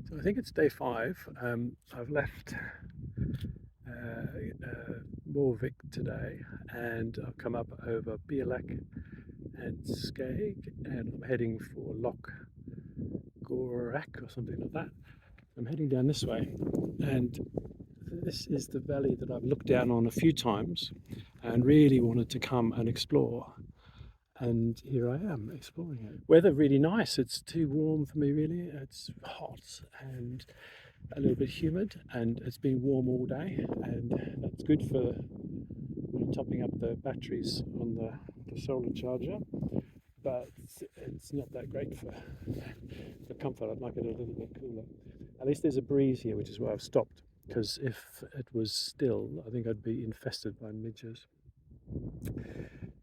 So I think it's day 5. I've left Morvich today, and I've come up over Bielek and Skeg, and I'm heading for Loch Gorak or something like that. I'm heading down this way, and this is the valley that I've looked down on a few times and really wanted to come and explore. And here I am exploring it. Weather really nice. It's too warm for me really. It's hot and a little bit humid, and it's been warm all day, and that's good for topping up the batteries on the solar charger, but it's not that great for comfort. I'd like it a little bit cooler. At least there's a breeze here, which is why I've stopped, because if it was still, I think I'd be infested by midges.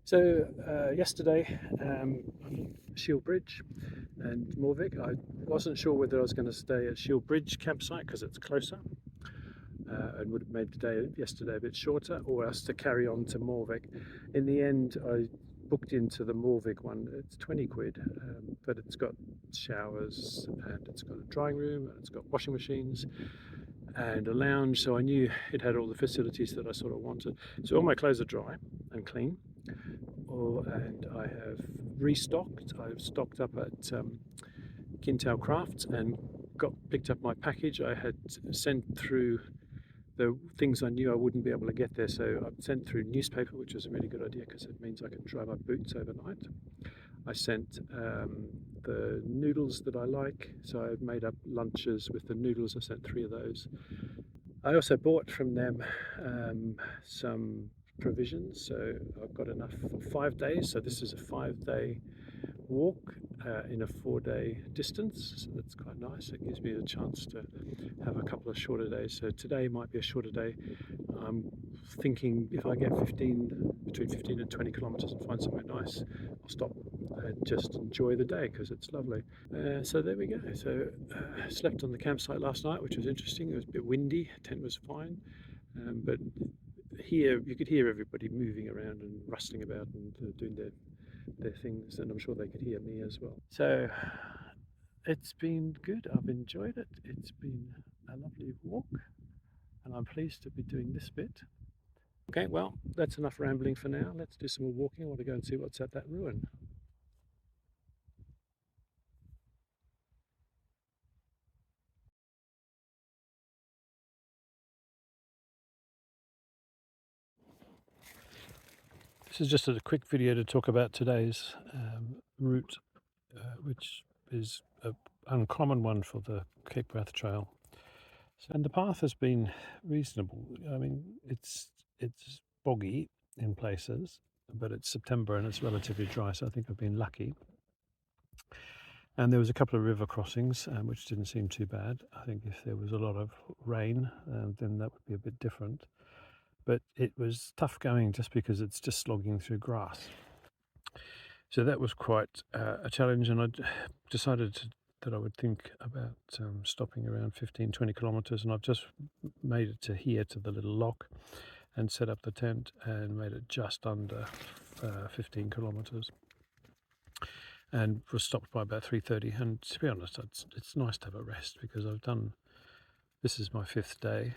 So yesterday, Shield Bridge and Morvich. I wasn't sure whether I was going to stay at Shield Bridge campsite because it's closer, and would have made the day yesterday a bit shorter, or else to carry on to Morvich. In the end, I booked into the Morvich one. It's 20 quid, but it's got showers and it's got a drying room and it's got washing machines and a lounge, so I knew it had all the facilities that I sort of wanted. So all my clothes are dry and clean, and I have restocked. I've stocked up at Kintail Crafts and picked up my package. I had sent through the things I knew I wouldn't be able to get there, so I've sent through newspaper, which was a really good idea because it means I can dry my boots overnight. I sent the noodles that I like, so I've made up lunches with the noodles. I sent 3 of those. I also bought from them some provisions, so I've got enough for 5 days. So this is a 5-day walk in a 4-day distance, so that's quite nice. It gives me a chance to have a couple of shorter days. So today might be a shorter day. I'm thinking if I get between 15 and 20 kilometers and find somewhere nice, I'll stop and just enjoy the day because it's lovely. So there we go. So slept on the campsite last night, which was interesting. It was a bit windy, tent was fine, but here you could hear everybody moving around and rustling about and doing their things, and I'm sure they could hear me as well. So it's been good. I've enjoyed it. It's been a lovely walk, and I'm pleased to be doing this bit. Okay, well, that's enough rambling for now. Let's do some more walking. I want to go and see what's at that ruin. This is just a quick video to talk about today's route, which is an uncommon one for the Cape Wrath Trail. And the path has been reasonable. I mean, it's boggy in places, but it's September and it's relatively dry, so I think I've been lucky. And there was a couple of river crossings, which didn't seem too bad. I think if there was a lot of rain, then that would be a bit different. But it was tough going just because it's just slogging through grass. So that was quite a challenge, and I decided that I would think about stopping around 15-20 kilometers, and I've just made it to here, to the little lock, and set up the tent and made it just under 15 kilometers, and was stopped by about 3:30. And to be honest, it's nice to have a rest because this is my 5th day.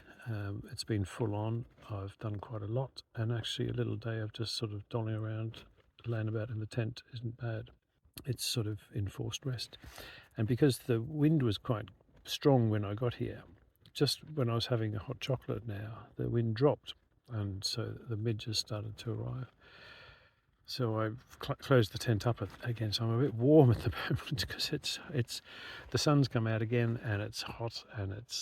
It's been full on. I've done quite a lot, and actually a little day of just sort of dolling around, laying about in the tent isn't bad. It's sort of enforced rest. And because the wind was quite strong when I got here, just when I was having a hot chocolate now, the wind dropped, and so the midges started to arrive. So I've closed the tent up again, so I'm a bit warm at the moment because it's the sun's come out again and it's hot, and it's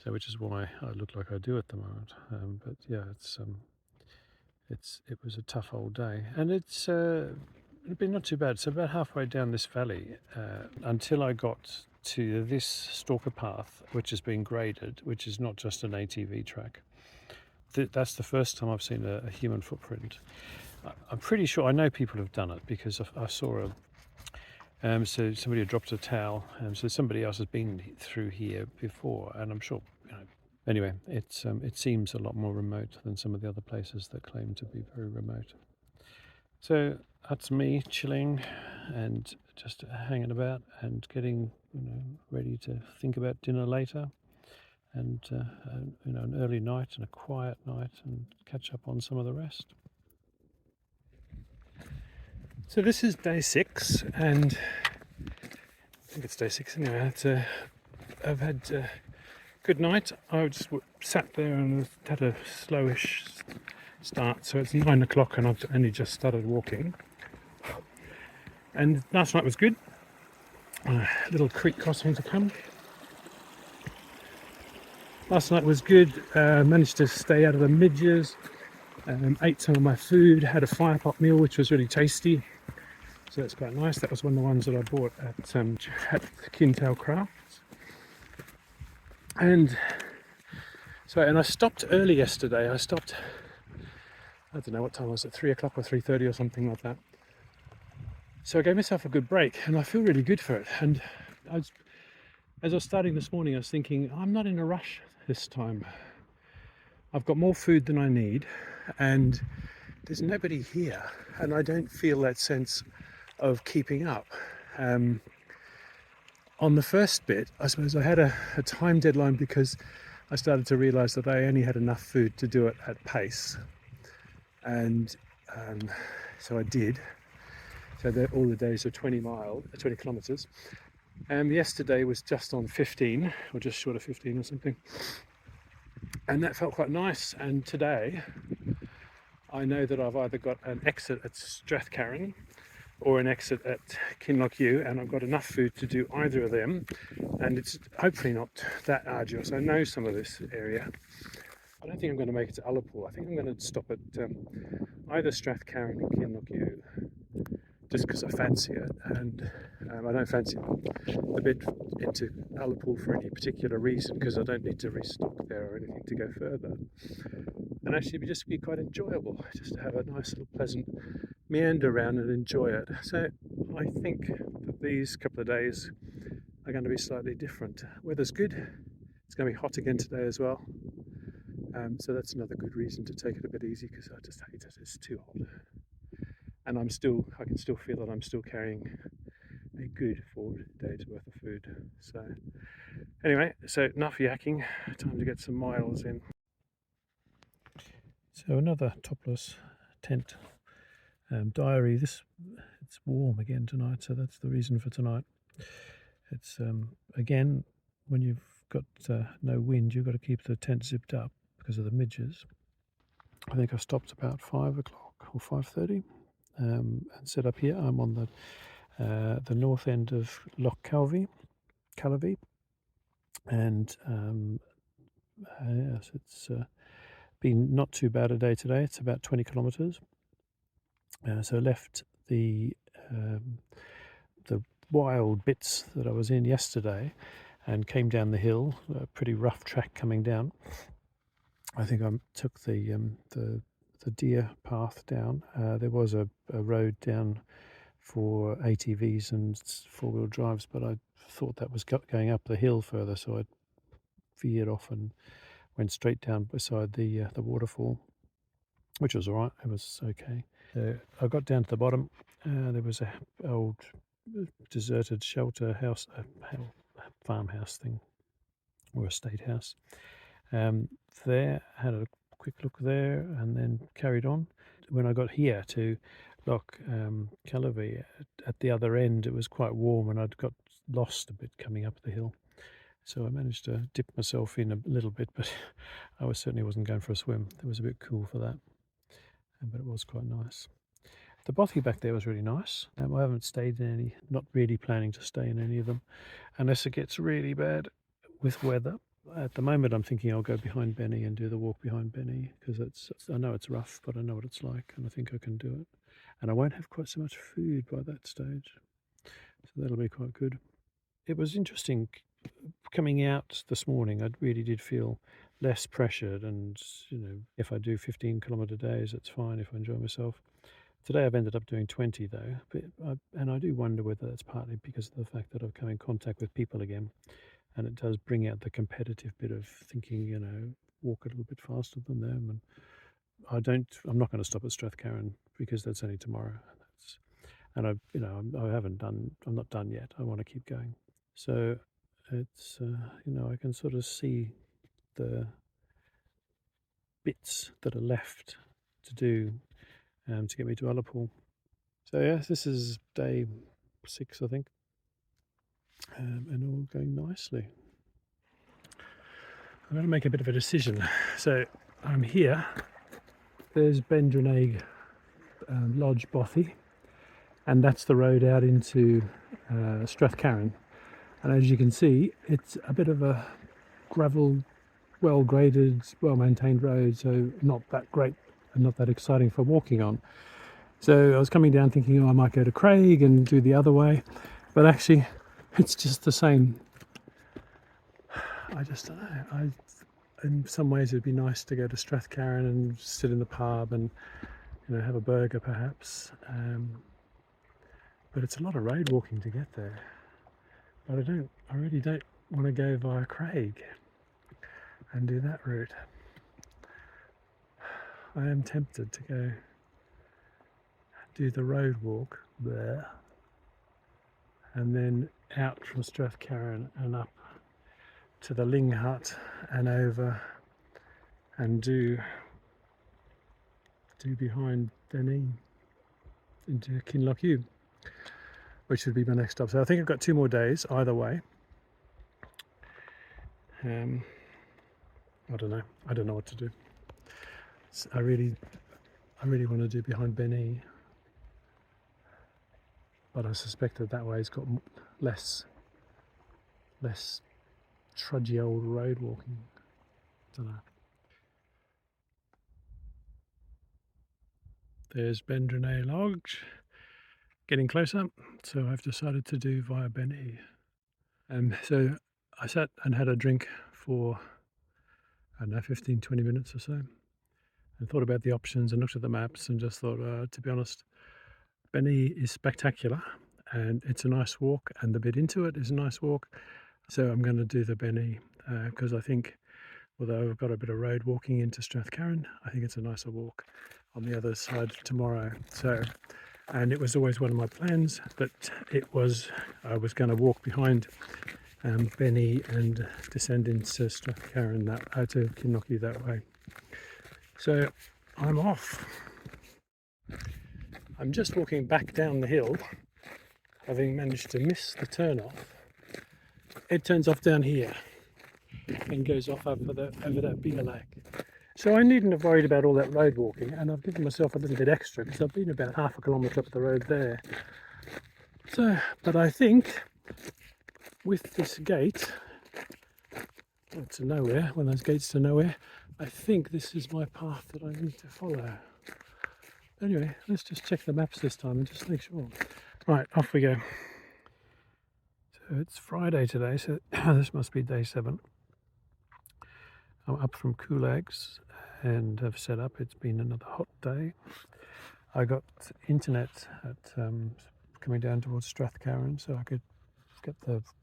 so, which is why I look like I do at the moment. But yeah, it was a tough old day, and it's been not too bad. So about halfway down this valley, until I got to this stalker path, which has been graded, which is not just an ATV track. That's the first time I've seen a human footprint. I'm pretty sure, I know people have done it because I saw so somebody had dropped a towel, so somebody else has been through here before, and I'm sure, anyway, it seems a lot more remote than some of the other places that claim to be very remote. So that's me chilling and just hanging about and getting ready to think about dinner later, and an early night and a quiet night, and catch up on some of the rest. So this is day 6, and I think it's day 6 anyway. I've had a good night. I just sat there and had a slowish start, so it's 9 o'clock and I've only just started walking. And last night was good. A little creek crossing to come. Last night was good. Managed to stay out of the midges. Ate some of my food. Had a fire pot meal, which was really tasty. So that's quite nice. That was one of the ones that I bought at Kintail Crafts. And I stopped early yesterday. I don't know what time was it, 3 o'clock or 3:30 or something like that. So I gave myself a good break, and I feel really good for it. And as I was starting this morning, I was thinking, I'm not in a rush this time. I've got more food than I need, and there's nobody here, and I don't feel that sense of keeping up. On the first bit, I suppose I had a time deadline because I started to realise that I only had enough food to do it at pace, and so I did. So all the days are 20 kilometres. Yesterday was just on 15, or just short of 15 or something, and that felt quite nice. And today I know that I've either got an exit at Strathcarron or an exit at Kinlochewe, and I've got enough food to do either of them, and it's hopefully not that arduous. I know some of this area. I don't think I'm going to make it to Ullapool. I think I'm going to stop at either Strathcarron or Kinlochewe, just because I fancy it, and I don't fancy the bit into Ullapool for any particular reason, because I don't need to restock there or anything to go further. And actually it'd just be quite enjoyable just to have a nice little pleasant meander around and enjoy it. So I think that these couple of days are going to be slightly different. Weather's good. It's going to be hot again today as well. So that's another good reason to take it a bit easy, because I just hate it. It's too hot. And I can still feel that I'm still carrying a good 4 days worth of food. So anyway, so enough yakking, time to get some miles in. So another topless tent. Diary, it's warm again tonight, so that's the reason for tonight. It's again, when you've got no wind, you've got to keep the tent zipped up because of the midges. I think I stopped about 5 o'clock or 5:30 and set up here. I'm on the north end of Loch Calvi, and yes, it's been not too bad a day today. It's about 20 kilometres. So left the wild bits that I was in yesterday and came down the hill, a pretty rough track coming down. I think I took the deer path down. There was a road down for ATVs and 4-wheel drives, but I thought that was going up the hill further, so I veered off and went straight down beside the waterfall, which was all right. It was okay. I got down to the bottom. There was a old deserted shelter house, farmhouse thing, or estate house. There, had a quick look there, and then carried on. When I got here to Loch Calvi, at the other end, it was quite warm, and I'd got lost a bit coming up the hill. So I managed to dip myself in a little bit, but I certainly wasn't going for a swim. It was a bit cool for that, but it was quite nice. The bothy back there was really nice. I haven't stayed in any, not really planning to stay in any of them, unless it gets really bad with weather. At the moment, I'm thinking I'll go behind Benny and do the walk behind Benny, because I know it's rough, but I know what it's like, and I think I can do it. And I won't have quite so much food by that stage, so that'll be quite good. It was interesting coming out this morning. I really did feel less pressured, and if I do 15-kilometre days, it's fine if I enjoy myself. Today I've ended up doing 20 though, and I do wonder whether that's partly because of the fact that I've come in contact with people again, and it does bring out the competitive bit of thinking, walk a little bit faster than them. And I'm not going to stop at Strathcarron because that's only tomorrow. and I'm not done yet. I want to keep going. So it's I can sort of see the bits that are left to do to get me to Ullapool. So yes, this is day 6, I think, and all going nicely. I'm going to make a bit of a decision. So I'm here. There's Bendronegh Lodge Bothy, and that's the road out into Strathcarron. And as you can see, it's a bit of a gravel, well graded, well maintained road, so not that great and not that exciting for walking on. So I was coming down thinking, I might go to Craig and do the other way, but actually it's just the same. I just don't know. In some ways it'd be nice to go to Strathcarron and sit in the pub and have a burger perhaps, but it's a lot of road walking to get there. But I really don't want to go via Craig and do that route. I am tempted to go do the road walk there and then out from Strathcarron and up to the Ling Hut and over and do behind Benny into Kinlochewe, which would be my next stop. So I think I've got 2 more days either way. I don't know what to do. So I really want to do behind Benny, but I suspect that way it's got less trudgy old road walking. Don't know. There's Bendronegh Lodge, getting closer. So I've decided to do via Benny. So I sat and had a drink for, I don't know, 15-20 minutes or so, and thought about the options and looked at the maps and just thought, to be honest, Benny is spectacular and it's a nice walk, and the bit into it is a nice walk. So I'm going to do the Benny because I think, although I've got a bit of road walking into Strathcarron, I think it's a nicer walk on the other side tomorrow. So, and it was always one of my plans that I was going to walk behind Benny and descend into Strathcarron to Kinlochewe that way. So I'm off. I'm just walking back down the hill, having managed to miss the turn off. It turns off down here and goes off over that bigger lake. So I needn't have worried about all that road walking, and I've given myself a little bit extra because I've been about half a kilometre up the road there. So, but I think with this gate to nowhere, one of those gates to nowhere, I think this is my path that I need to follow. Anyway, let's just check the maps this time and just make sure. Right, off we go. So it's Friday today, so this must be day 7. I'm up from Coolags and have set up. It's been another hot day. I got internet at coming down towards Strathcarron, so I could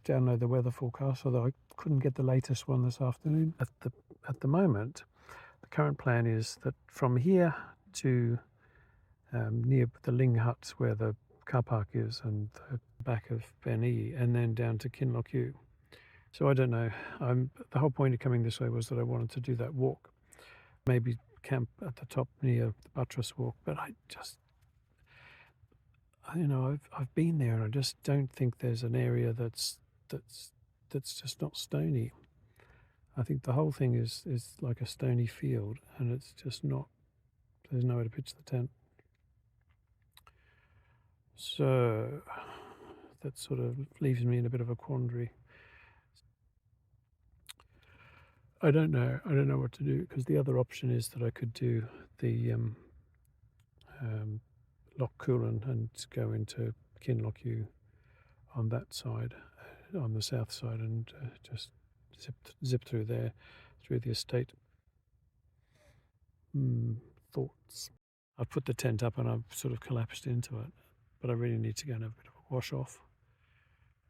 download the weather forecast, although I couldn't get the latest one this afternoon. At the moment, the current plan is that from here to near the Ling Hut where the car park is and the back of Benny, and then down to Kinlochewe. So I don't know. The whole point of coming this way was that I wanted to do that walk, maybe camp at the top near the buttress walk, but I've been there and I just don't think there's an area that's just not stony. I think the whole thing is like a stony field, and it's just not. There's nowhere to pitch the tent. So that sort of leaves me in a bit of a quandary. I don't know what to do, because the other option is that I could do the Loch Coolan and go into Kinlochewe on that side, on the south side, and just zip through there, through the estate. Thoughts. I've put the tent up and I've sort of collapsed into it, but I really need to go and have a bit of a wash off,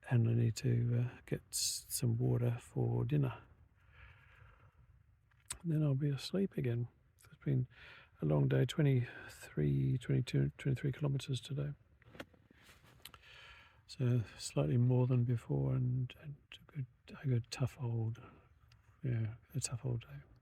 and I need to get some water for dinner. And then I'll be asleep again. It's been a long day, 23 kilometres today. So slightly more than before, and a good tough old, yeah, a tough old day.